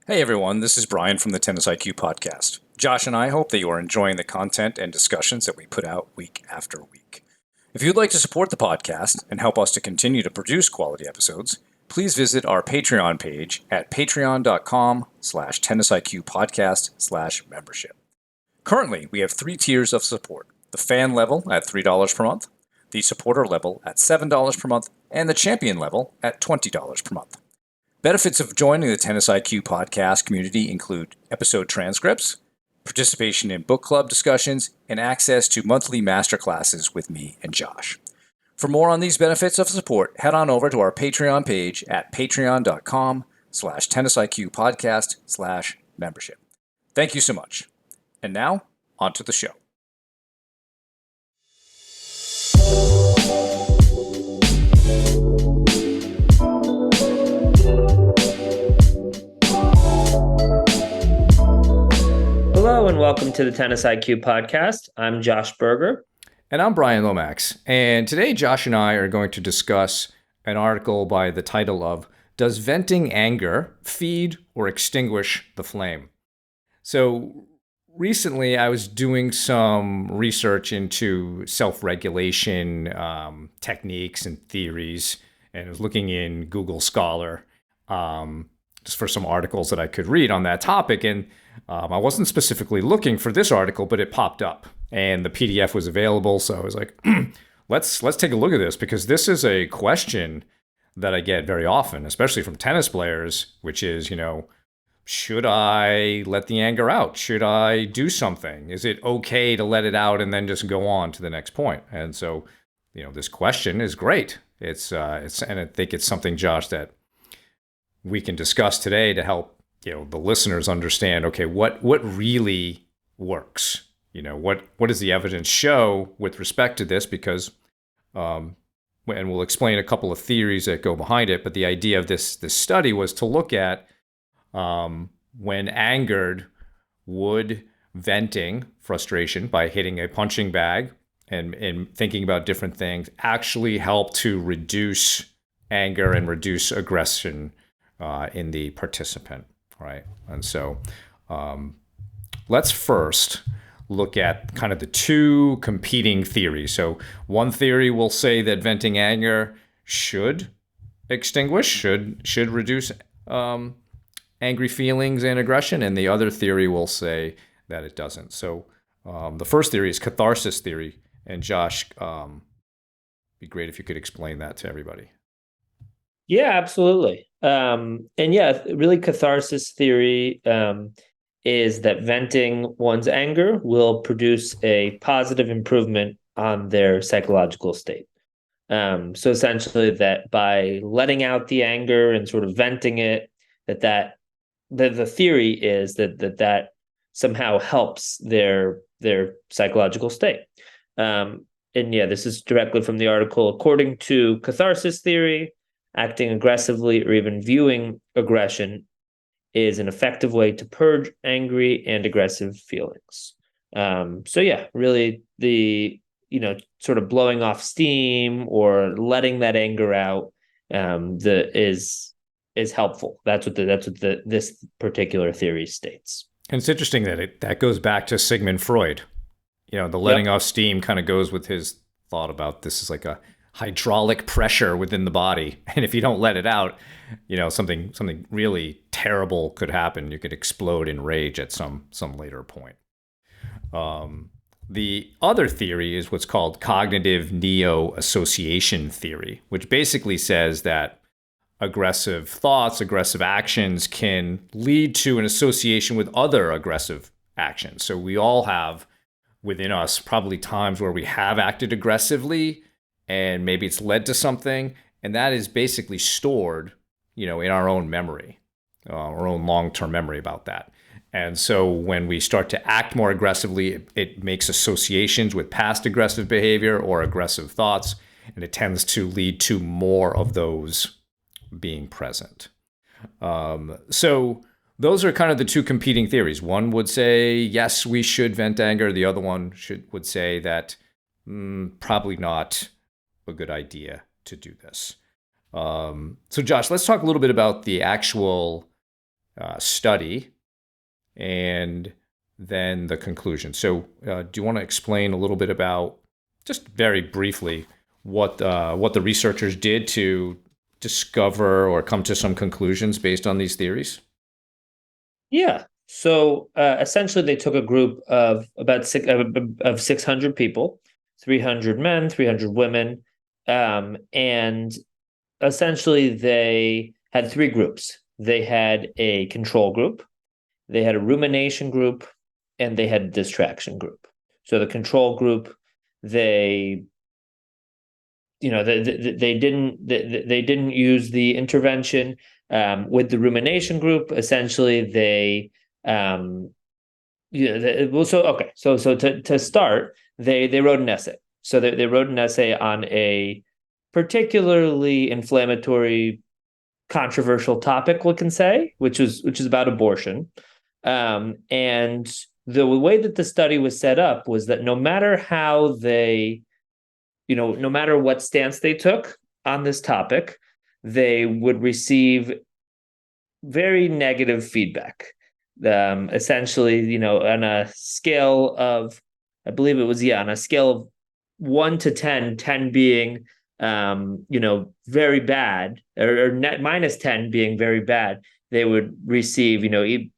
Hey everyone, this is Brian from the Tennis IQ podcast. Josh and I hope that you are enjoying the content and discussions that we put out week after week. If you'd like to support the podcast and help us to continue to produce quality episodes, please visit our Patreon page at patreon.com/tennisiqpodcast/membership. Currently, we have 3 tiers of support: the fan level at $3 per month, the supporter level at $7 per month, and the champion level at $20 per month. Benefits of joining the Tennis IQ podcast community include episode transcripts, participation in book club discussions, and access to monthly masterclasses with me and Josh. For more on these benefits of support, head on over to our Patreon page at patreon.com/tennisiqpodcast/membership. Thank you so much. And now, on to the show. Hello and welcome to the Tennis IQ podcast. I'm Josh Berger. And I'm Brian Lomax. And today Josh and I are going to discuss an article by the title of "Does Venting Anger Feed or Extinguish the Flame?" So recently I was doing some research into self-regulation techniques and theories, and I was looking in Google Scholar just for some articles that I could read on that topic. And I wasn't specifically looking for this article, but it popped up and the PDF was available. So I was like, let's take a look at this, because this is a question that I get very often, especially from tennis players, which is, should I let the anger out? Should I do something? Is it okay to let it out and then just go on to the next point? And so, this question is great. And I think it's something, Josh, that we can discuss today to help the listeners understand, okay, what really works? What does the evidence show with respect to this? Because, and we'll explain a couple of theories that go behind it, but the idea of this study was to look at when angered, would venting frustration by hitting a punching bag and thinking about different things actually help to reduce anger and reduce aggression in the participant. Right. And so let's first look at kind of the two competing theories. So one theory will say that venting anger should extinguish, should reduce angry feelings and aggression. And the other theory will say that it doesn't. So the first theory is catharsis theory. And Josh, be great if you could explain that to everybody. Yeah, absolutely. Really catharsis theory is that venting one's anger will produce a positive improvement on their psychological state. So essentially that by letting out the anger and sort of venting it, that the theory is that somehow helps their psychological state. This is directly from the article. According to catharsis theory, acting aggressively or even viewing aggression is an effective way to purge angry and aggressive feelings. Really the, sort of blowing off steam or letting that anger out is helpful. That's what this particular theory states. And it's interesting that that goes back to Sigmund Freud. The letting off steam kind of goes with his thought about this is like a hydraulic pressure within the body, and if you don't let it out, something really terrible could happen. You could explode in rage at some later point. The other theory is what's called cognitive neo-association theory, which basically says that aggressive thoughts, aggressive actions can lead to an association with other aggressive actions. So we all have within us probably times where we have acted aggressively, and maybe it's led to something, and that is basically stored, in our own memory, our own long-term memory about that. And so when we start to act more aggressively, it makes associations with past aggressive behavior or aggressive thoughts, and it tends to lead to more of those being present. So those are kind of the two competing theories. One would say, yes, we should vent anger. The other one would say that probably not a good idea to do this. So Josh, let's talk a little bit about the actual study and then the conclusion. So, do you want to explain a little bit about, just very briefly, what the researchers did to discover or come to some conclusions based on these theories? Yeah. So essentially, they took a group of about 600 people, 300 men, 300 women, and essentially they had three groups. They had a control group, they had a rumination group, and they had a distraction group. So the control group, they they didn't use the intervention. With the rumination group, essentially they well, so okay, so to start, they wrote an essay. So they wrote an essay on a particularly inflammatory, controversial topic, we can say, which is about abortion. And the way that the study was set up was that no matter how they, no matter what stance they took on this topic, they would receive very negative feedback. Essentially, on a scale of, I believe it was, yeah, on a scale of 1 to 10, 10 being, very bad, or net -10 being very bad, they would receive,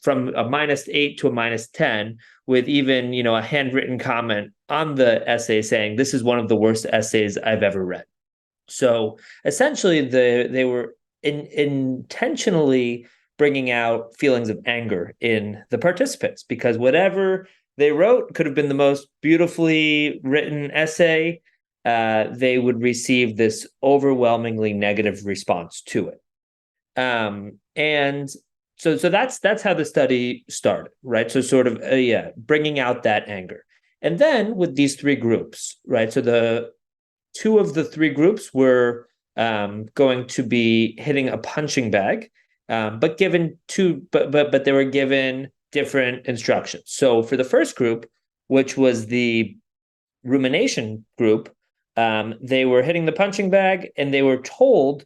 from a -8 to a -10, with even, a handwritten comment on the essay saying, "This is one of the worst essays I've ever read." So essentially, they were intentionally bringing out feelings of anger in the participants, because whatever they wrote could have been the most beautifully written essay. They would receive this overwhelmingly negative response to it. And so that's how the study started, right? So sort of, bringing out that anger. And then with these three groups, right? So the two of the three groups were going to be hitting a punching bag, but they were given different instructions. So for the first group, which was the rumination group, they were hitting the punching bag, and they were told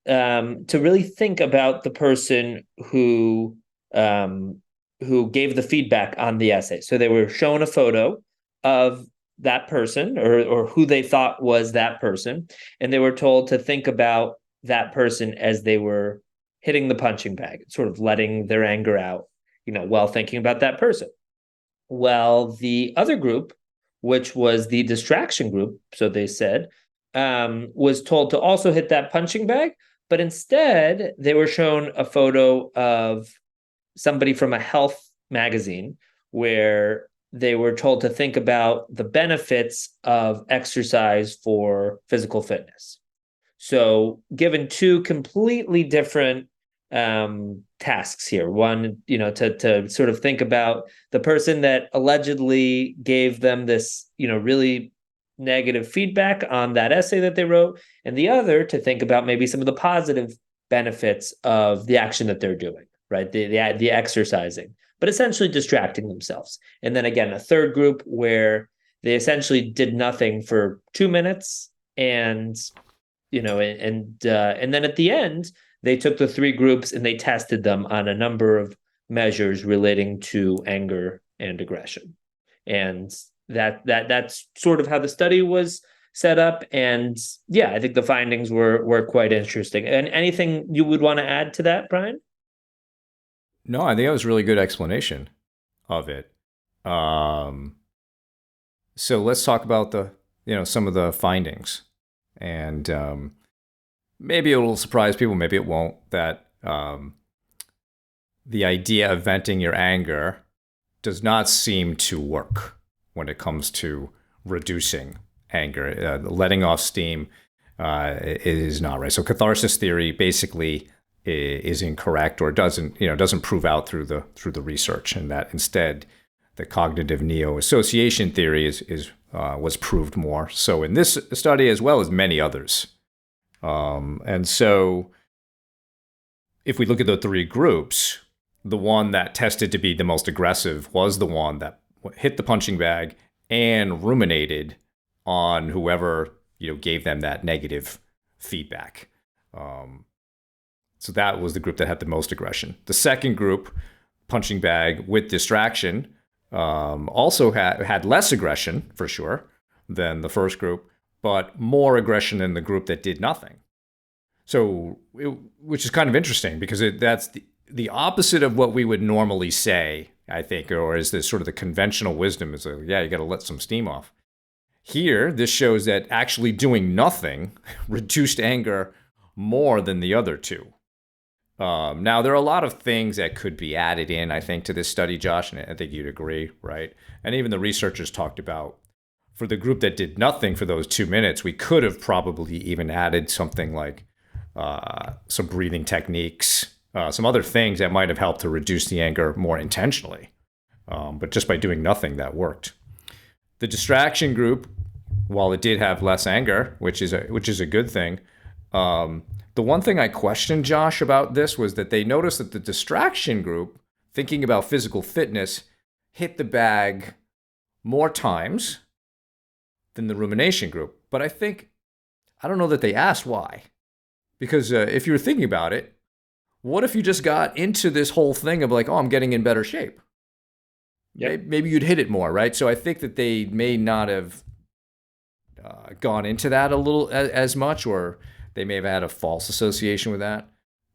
to really think about the person who gave the feedback on the essay. So they were shown a photo of that person, or who they thought was that person, and they were told to think about that person as they were hitting the punching bag, sort of letting their anger out, while thinking about that person. Well, the other group, which was the distraction group, so they said, was told to also hit that punching bag, but instead they were shown a photo of somebody from a health magazine, where they were told to think about the benefits of exercise for physical fitness. So given two completely different tasks here. One, to sort of think about the person that allegedly gave them this, really negative feedback on that essay that they wrote, and the other to think about maybe some of the positive benefits of the action that they're doing, right? The exercising, but essentially distracting themselves. And then again, a third group where they essentially did nothing for 2 minutes, and and then at the end, they took the three groups and they tested them on a number of measures relating to anger and aggression. And that's sort of how the study was set up. And yeah, I think the findings were quite interesting. And anything you would want to add to that, Brian? No, I think that was a really good explanation of it. Um, so let's talk about some of the findings, and maybe it will surprise people, maybe it won't, that the idea of venting your anger does not seem to work when it comes to reducing anger. Letting off steam is not right. So catharsis theory basically is incorrect, or doesn't prove out through the research, and that instead the cognitive neo-association theory was proved more so in this study, as well as many others. And so if we look at the three groups, the one that tested to be the most aggressive was the one that hit the punching bag and ruminated on whoever gave them that negative feedback. So that was the group that had the most aggression. The second group, punching bag with distraction, also had less aggression for sure than the first group, but more aggression than the group that did nothing. So, which is kind of interesting because that's the opposite of what we would normally say, I think, or is this sort of the conventional wisdom is like, yeah, you got to let some steam off. Here, this shows that actually doing nothing reduced anger more than the other two. Now, there are a lot of things that could be added in, I think, to this study, Josh, and I think you'd agree, right? And even the researchers talked about for the group that did nothing for those 2 minutes, we could have probably even added something like some breathing techniques, some other things that might have helped to reduce the anger more intentionally. But just by doing nothing, that worked. The distraction group, while it did have less anger, which is a good thing, the one thing I questioned, Josh, about this was that they noticed that the distraction group, thinking about physical fitness, hit the bag more times than the rumination group. But I don't know that they asked why. Because if you were thinking about it, what if you just got into this whole thing of like, oh, I'm getting in better shape? Yep. Maybe you'd hit it more, right? So I think that they may not have gone into that a little as much, or they may have had a false association with that.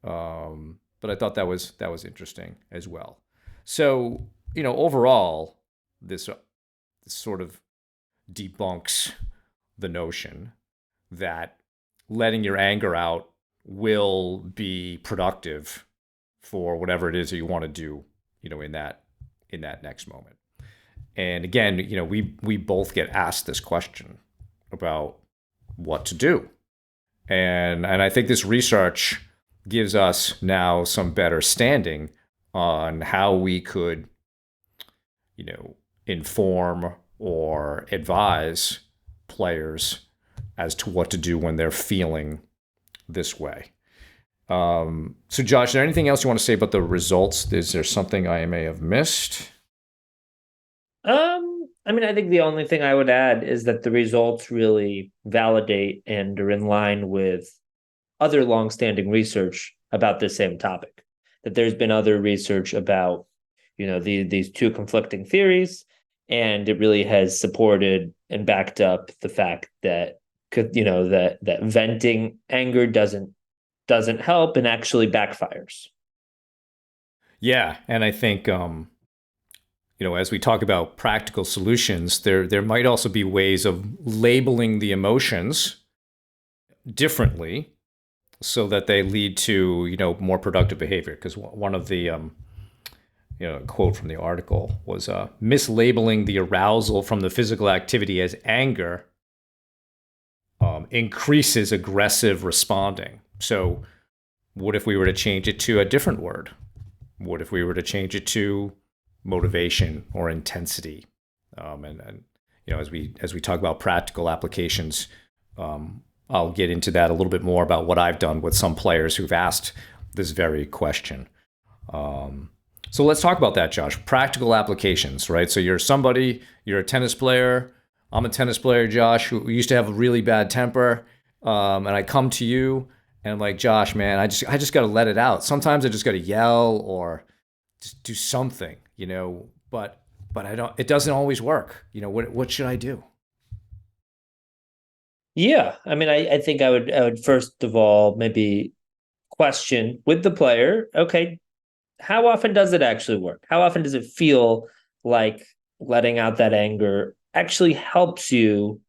But I thought that was interesting as well. So, overall, this sort of debunks the notion that letting your anger out will be productive for whatever it is that you want to do, in that next moment. And again, we both get asked this question about what to do. And I think this research gives us now some better standing on how we could, inform or advise players as to what to do when they're feeling this way. So Josh, is there anything else you want to say about the results? Is there something I may have missed? I think the only thing I would add is that the results really validate and are in line with other longstanding research about the same topic. That there's been other research about, these two conflicting theories, and it really has supported and backed up the fact that that venting anger doesn't help and actually backfires. Yeah, and I think as we talk about practical solutions, there might also be ways of labeling the emotions differently so that they lead to more productive behavior. Because one of the quote from the article was mislabeling the arousal from the physical activity as anger increases aggressive responding. So what if we were to change it to a different word? What if we were to change it to motivation or intensity? And as we talk about practical applications, I'll get into that a little bit more about what I've done with some players who've asked this very question. So let's talk about that, Josh. Practical applications, right? So you're a tennis player. I'm a tennis player, Josh, who used to have a really bad temper. And I come to you and I'm like, Josh, man, I just got to let it out. Sometimes I just got to yell or just do something, but it doesn't always work. What should I do? Yeah. I think I would first of all maybe question with the player, okay, how often does it actually work? How often does it feel like letting out that anger actually helps you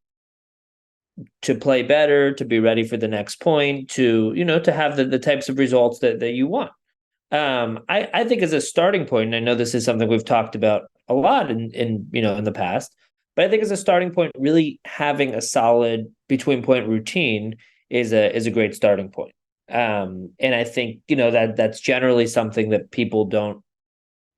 to play better, to be ready for the next point, to have the types of results that you want? I think as a starting point, and I know this is something we've talked about a lot in the past, but I think as a starting point, really having a solid between point routine is a great starting point. And I think that's generally something that people don't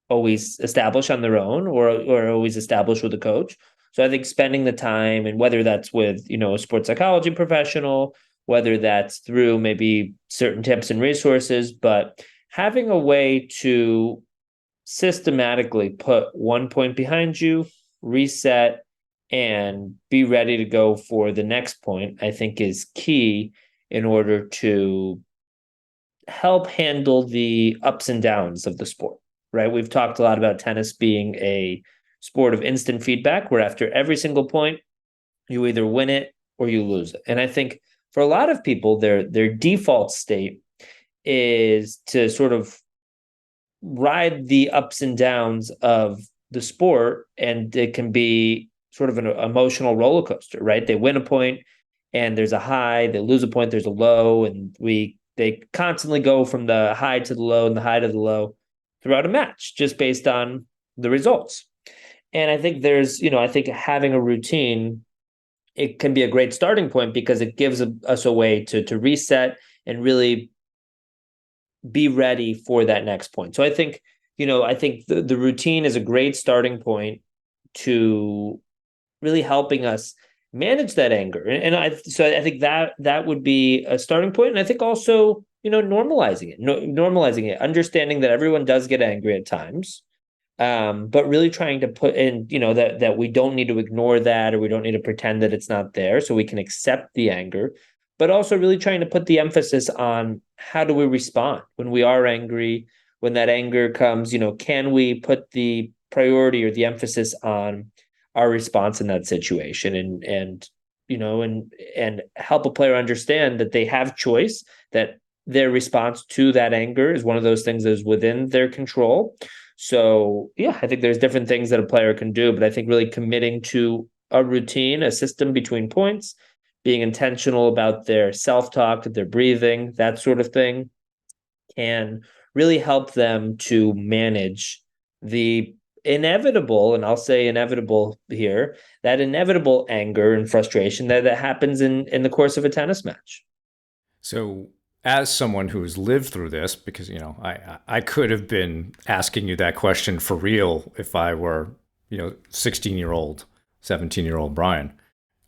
always establish on their own or always establish with a coach. So I think spending the time, and whether that's with a sports psychology professional, whether that's through maybe certain tips and resources, but having a way to systematically put one point behind you, reset, and be ready to go for the next point, I think is key in order to help handle the ups and downs of the sport, right? We've talked a lot about tennis being a sport of instant feedback, where after every single point, you either win it or you lose it. And I think for a lot of people, their default state is to sort of ride the ups and downs of the sport, and it can be sort of an emotional roller coaster, right? They win a point and there's a high, they lose a point, there's a low, and they constantly go from the high to the low and the high to the low throughout a match just based on the results. And I think I think having a routine, it can be a great starting point because it gives us a way to reset and really be ready for that next point. So I think the routine is a great starting point to really helping us manage that anger. I think that would be a starting point. And I think also, normalizing it, understanding that everyone does get angry at times. But really trying to put in, that we don't need to ignore that, or we don't need to pretend that it's not there, so we can accept the anger, but also really trying to put the emphasis on how do we respond when we are angry, when that anger comes, can we put the priority or the emphasis on our response in that situation, and help a player understand that they have choice, that their response to that anger is one of those things that is within their control. So yeah, I think there's different things that a player can do, but I think really committing to a routine, a system between points, being intentional about their self-talk, their breathing, that sort of thing, can really help them to manage the inevitable, and I'll say inevitable here, that inevitable anger and frustration that happens in the course of a tennis match. So, as someone who's lived through this, because I could have been asking you that question for real if I were 16-year-old, 17-year-old Brian.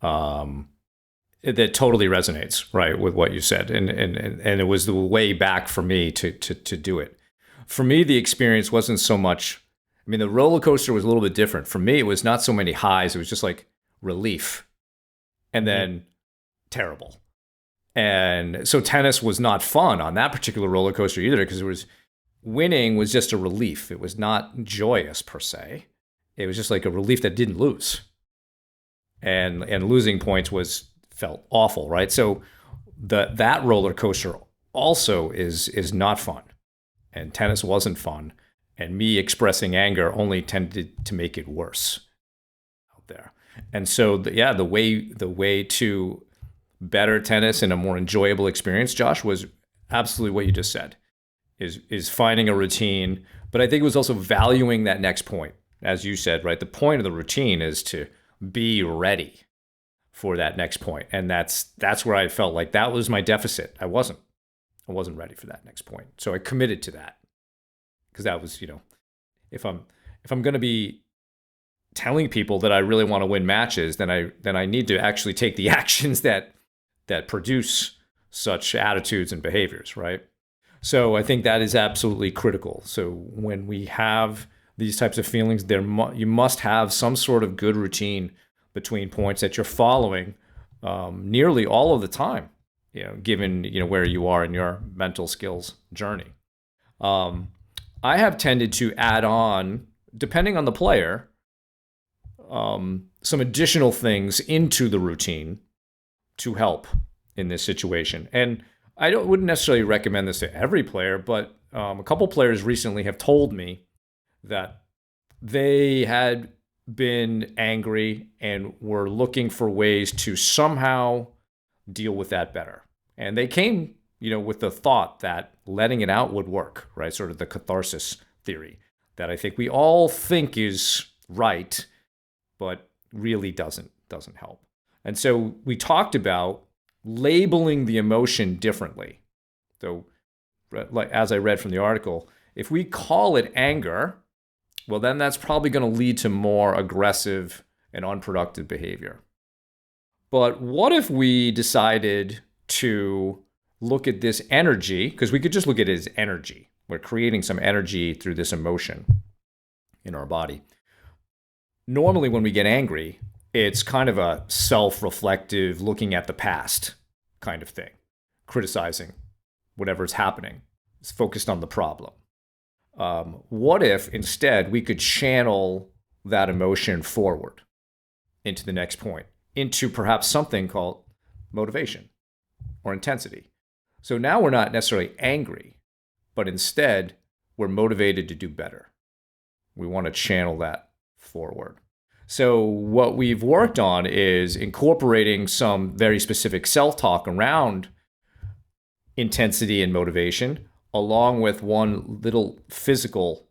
That totally resonates, right, with what you said, and it was the way back for me to do it. For me, the experience wasn't so much. I mean, the roller coaster was a little bit different. For me, it was not so many highs. It was just like relief, and then terrible. And so tennis was not fun on that particular roller coaster either, because winning was just a relief. It was not joyous per se. It was just like a relief that didn't lose. And losing points felt awful, right? So that roller coaster also is not fun. And tennis wasn't fun. And me expressing anger only tended to make it worse out there. And so the way to better tennis and a more enjoyable experience, Josh, was absolutely what you just said, is finding a routine. But I think it was also valuing that next point. As you said, right? The point of the routine is to be ready for that next point. And that's where I felt like that was my deficit. I wasn't ready for that next point. So I committed to that. Because that was, if I'm going to be telling people that I really want to win matches, then I need to actually take the actions that produce such attitudes and behaviors, right? So I think that is absolutely critical. So when we have these types of feelings, you must have some sort of good routine between points that you're following nearly all of the time, given where you are in your mental skills journey. I have tended to add on, depending on the player, some additional things into the routine to help in this situation. And I wouldn't necessarily recommend this to every player, but a couple players recently have told me that they had been angry and were looking for ways to somehow deal with that better. And they came, with the thought that letting it out would work, right? Sort of the catharsis theory that I think we all think is right, but really doesn't help. And so we talked about labeling the emotion differently. So, like as I read from the article, if we call it anger, well, then that's probably going to lead to more aggressive and unproductive behavior. But what if we decided to look at this energy, because we could just look at it as energy. We're creating some energy through this emotion in our body. Normally, when we get angry, it's kind of a self-reflective, looking at the past kind of thing, criticizing whatever's happening It's focused on the problem. What if instead we could channel that emotion forward into the next point, into perhaps something called motivation or intensity? So now we're not necessarily angry, but instead we're motivated to do better. We want to channel that forward. So what we've worked on is incorporating some very specific self-talk around intensity and motivation, along with one little physical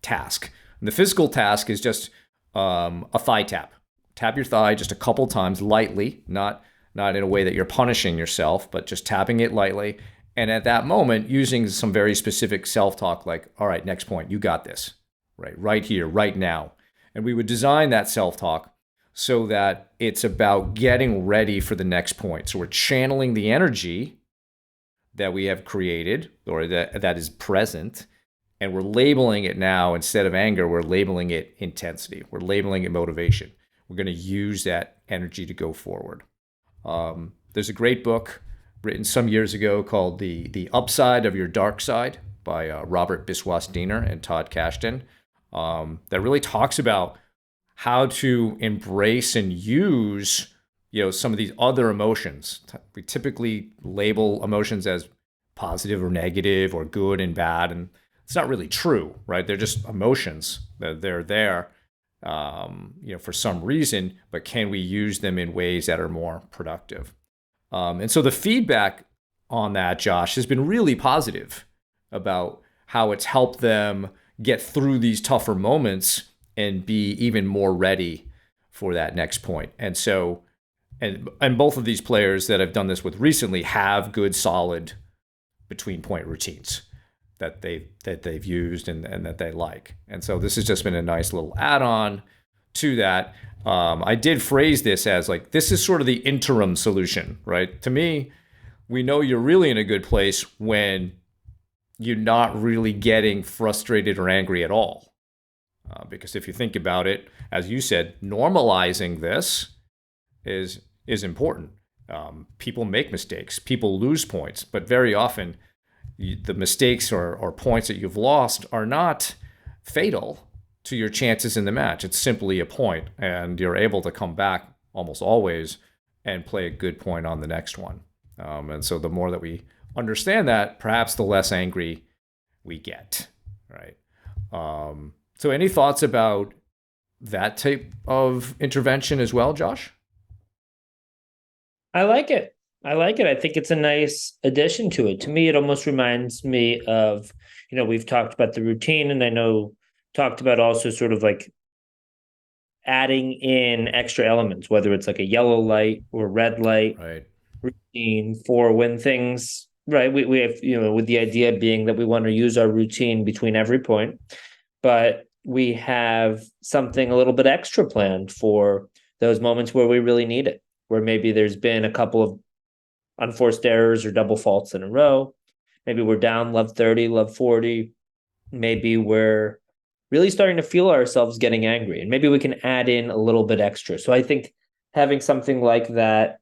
task. And the physical task is just a thigh tap. Tap your thigh just a couple times lightly, not in a way that you're punishing yourself, but just tapping it lightly. And at that moment, using some very specific self-talk like, all right, next point, you got this, right here, right now. And we would design that self-talk so that it's about getting ready for the next point. So we're channeling the energy that we have created or that is present, and we're labeling it now, instead of anger, we're labeling it intensity. We're labeling it motivation. We're going to use that energy to go forward. There's a great book written some years ago called The Upside of Your Dark Side by Robert Biswas Diener and Todd Kashdan, that really talks about how to embrace and use some of these other emotions. We typically label emotions as positive or negative or good and bad, and it's not really true, right? They're just emotions. They're there, for some reason, but can we use them in ways that are more productive? And so the feedback on that, Josh, has been really positive about how it's helped them get through these tougher moments and be even more ready for that next point. And so, and both of these players that I've done this with recently have good, solid between point routines that they've used and that they like. And so this has just been a nice little add-on to that. I did phrase this as like, this is sort of the interim solution, right? To me, we know you're really in a good place when you're not really getting frustrated or angry at all. Because if you think about it, as you said, normalizing this is important. People make mistakes, people lose points, but very often the mistakes or points that you've lost are not fatal to your chances in the match. It's simply a point, and you're able to come back almost always and play a good point on the next one. And so the more that we understand that, perhaps the less angry we get, right? So any thoughts about that type of intervention as well, Josh? I like it. I think it's a nice addition to it. To me, it almost reminds me of, we've talked about the routine, and I know talked about also sort of like adding in extra elements, whether it's like a yellow light or red light routine for when things, right? We have, with the idea being that we want to use our routine between every point, but we have something a little bit extra planned for those moments where we really need it, where maybe there's been a couple of unforced errors or double faults in a row. Maybe we're down love 30, love 40. Maybe we're really starting to feel ourselves getting angry, and maybe we can add in a little bit extra. So I think having something like that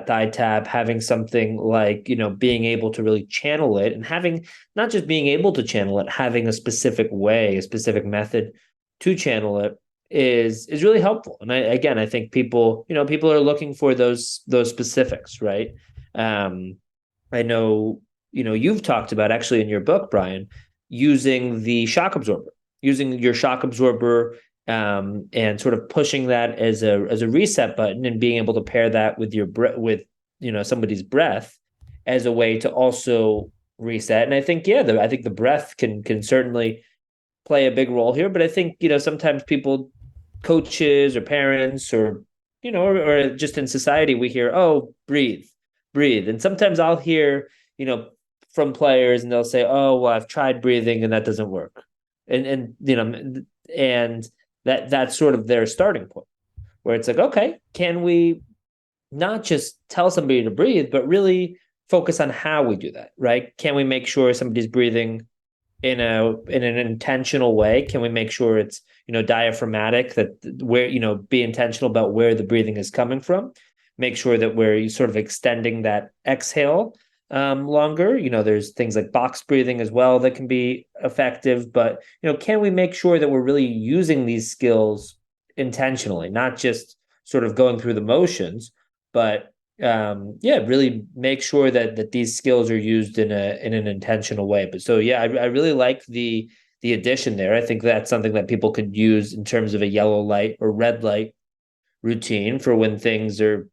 thigh tap, having something like, being able to really channel it, and having not just being able to channel it, having a specific way, a specific method to channel it is really helpful. And I think people are looking for those specifics, right? I know, you've talked about actually in your book, Brian, using the shock absorber, using your shock absorber, and sort of pushing that as a reset button, and being able to pair that with your somebody's breath as a way to also reset. And I think, I think the breath can certainly play a big role here. But I think, sometimes people, coaches or parents or just in society, we hear, oh, breathe. And sometimes I'll hear, from players, and they'll say, oh, well, I've tried breathing and that doesn't work. And that's sort of their starting point, where it's like, okay, can we not just tell somebody to breathe, but really focus on how we do that, right? Can we make sure somebody's breathing in an intentional way? Can we make sure it's, diaphragmatic, that where, be intentional about where the breathing is coming from? Make sure that we're sort of extending that exhale longer. There's things like box breathing as well that can be effective, but can we make sure that we're really using these skills intentionally, not just sort of going through the motions, but yeah, really make sure that these skills are used in an intentional way. But so yeah, I really like the addition there. I think that's something that people could use in terms of a yellow light or red light routine for when things are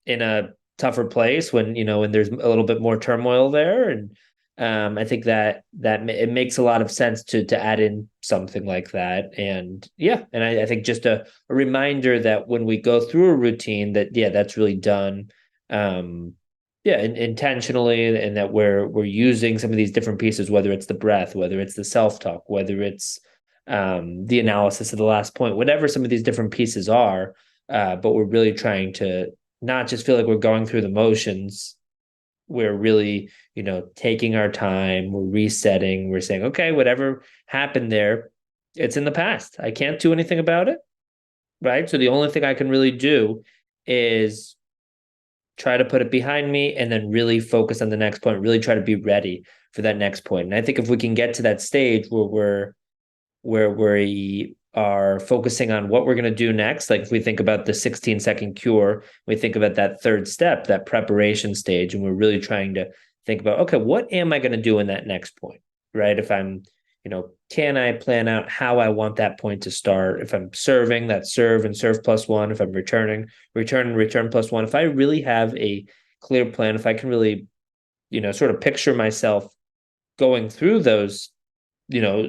in a tougher place, when there's a little bit more turmoil there. And I think that it makes a lot of sense to add in something like that. And yeah, and I think just a reminder that when we go through a routine, that yeah, that's really done yeah, intentionally, and that we're using some of these different pieces, whether it's the breath, whether it's the self-talk, whether it's the analysis of the last point, whatever some of these different pieces are. But we're really trying to not just feel like we're going through the motions. We're really, taking our time, we're resetting, we're saying, okay, whatever happened there, it's in the past. I can't do anything about it. Right. So the only thing I can really do is try to put it behind me and then really focus on the next point, really try to be ready for that next point. And I think if we can get to that stage where we are focusing on what we're going to do next, like if we think about the 16-second cure, we think about that third step, that preparation stage, and we're really trying to think about, okay, what am I going to do in that next point, right? If I'm, can I plan out how I want that point to start? If I'm serving, that serve and serve plus one. If I'm returning, return and return plus one. If I really have a clear plan, if I can really, sort of picture myself going through those,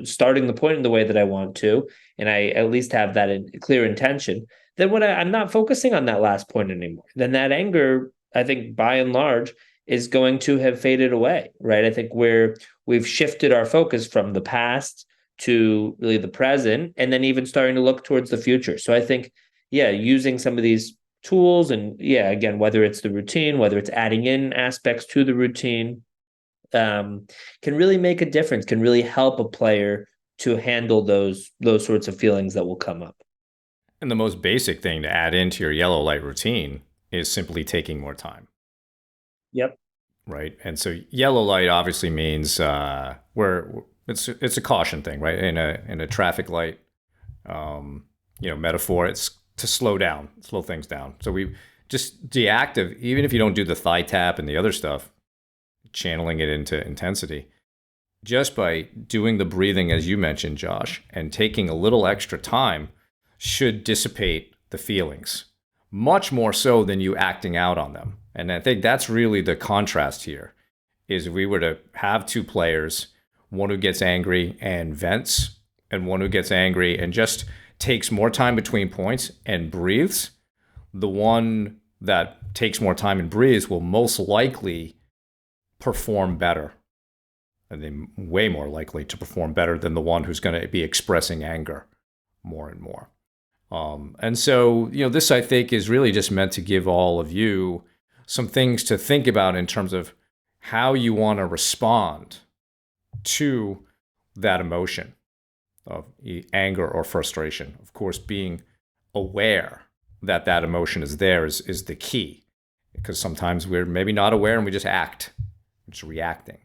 starting the point in the way that I want to, and I at least have that clear intention, then when I'm not focusing on that last point anymore, then that anger, I think by and large, is going to have faded away, right? I think we've shifted our focus from the past to really the present, and then even starting to look towards the future. So I think, yeah, using some of these tools, and yeah, again, whether it's the routine, whether it's adding in aspects to the routine, can really make a difference, can really help a player to handle those sorts of feelings that will come up. And the most basic thing to add into your yellow light routine is simply taking more time. Yep. Right. And so yellow light obviously means where it's a caution thing, right? In a traffic light, metaphor, it's to slow things down. So we just deactive, even if you don't do the thigh tap and the other stuff, channeling it into intensity, just by doing the breathing, as you mentioned, Josh, and taking a little extra time should dissipate the feelings much more so than you acting out on them. And I think that's really the contrast here, is if we were to have two players, one who gets angry and vents, and one who gets angry and just takes more time between points and breathes, the one that takes more time and breathes will most likely perform better. And they're way more likely to perform better than the one who's going to be expressing anger more and more. And so, this I think is really just meant to give all of you some things to think about in terms of how you want to respond to that emotion of anger or frustration. Of course, being aware that that emotion is there is the key, because sometimes we're maybe not aware and we just act, we're just reacting.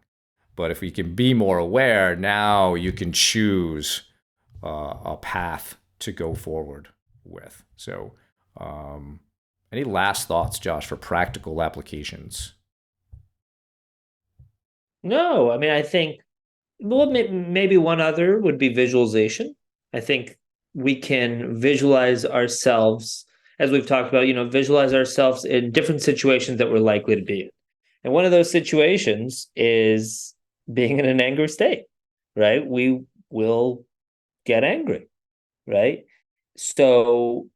But if we can be more aware, now you can choose a path to go forward with. So, any last thoughts, Josh, for practical applications? No, I mean, I think, well, maybe one other would be visualization. I think we can visualize ourselves, as we've talked about, visualize ourselves in different situations that we're likely to be in. And one of those situations is being in an angry state, right? We will get angry, right? So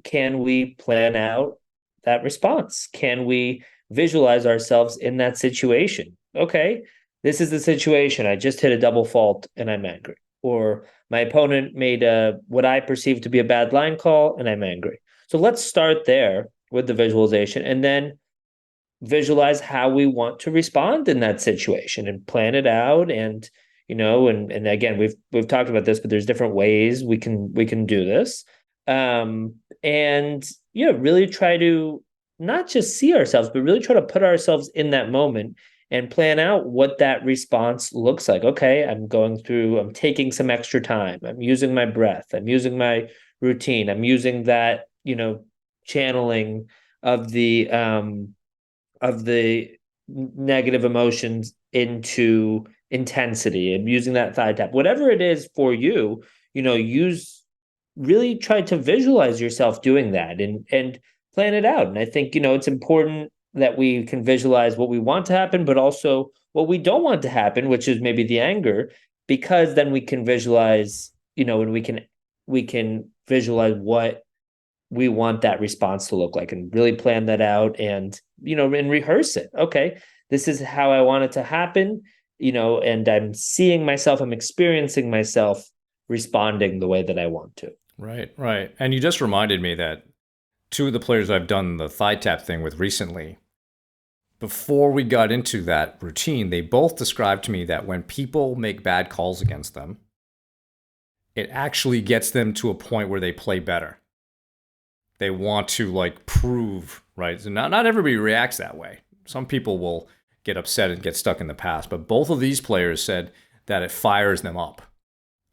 can we plan out that response? Can we visualize ourselves in that situation? Okay, this is the situation. I just hit a double fault and I'm angry. Or my opponent made what I perceive to be a bad line call and I'm angry. So let's start there with the visualization, and then visualize how we want to respond in that situation and plan it out. And and again, we've talked about this, but there's different ways we can do this. And really try to not just see ourselves, but really try to put ourselves in that moment and plan out what that response looks like. Okay, I'm taking some extra time. I'm using my breath. I'm using my routine. I'm using that, channeling of the negative emotions into intensity and using that thigh tap, whatever it is for you, use really try to visualize yourself doing that and plan it out. And I think, it's important that we can visualize what we want to happen, but also what we don't want to happen, which is maybe the anger, because then we can visualize, and we can visualize what we want that response to look like and really plan that out and rehearse it. Okay, this is how I want it to happen, and I'm experiencing myself responding the way that I want to. Right, right. And you just reminded me that two of the players I've done the thigh tap thing with recently, before we got into that routine, they both described to me that when people make bad calls against them, it actually gets them to a point where they play better. They want to like prove, right? So not everybody reacts that way. Some people will get upset and get stuck in the past, but both of these players said that it fires them up.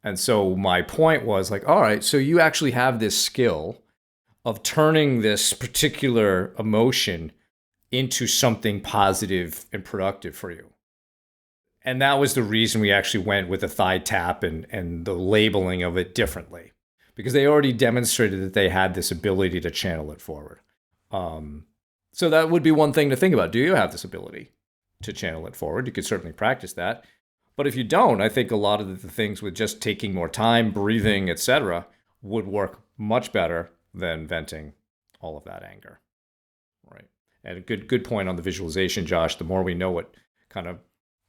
And so my point was like, all right, so you actually have this skill of turning this particular emotion into something positive and productive for you. And that was the reason we actually went with the thigh tap and the labeling of it differently, because they already demonstrated that they had this ability to channel it forward. So that would be one thing to think about. Do you have this ability to channel it forward? You could certainly practice that. But if you don't, I think a lot of the things with just taking more time, breathing, etc., would work much better than venting all of that anger. Right. And a good point on the visualization, Josh. The more we know what kind of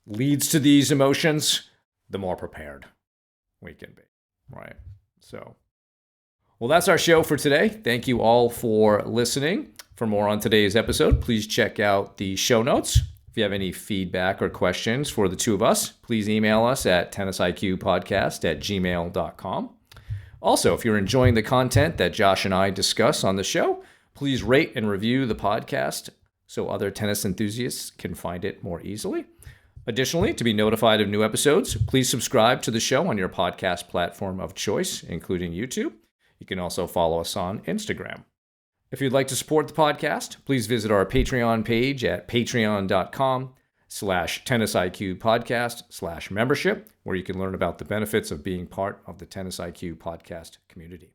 leads to these emotions, the more prepared we can be. Right. So, well, that's our show for today. Thank you all for listening. For more on today's episode, please check out the show notes. If you have any feedback or questions for the two of us, please email us at tennisiqpodcast@gmail.com. Also, if you're enjoying the content that Josh and I discuss on the show, please rate and review the podcast so other tennis enthusiasts can find it more easily. Additionally, to be notified of new episodes, please subscribe to the show on your podcast platform of choice, including YouTube. You can also follow us on Instagram. If you'd like to support the podcast, please visit our Patreon page at patreon.com/tennisiqpodcast/membership, where you can learn about the benefits of being part of the Tennis IQ podcast community.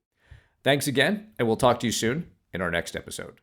Thanks again, and we'll talk to you soon in our next episode.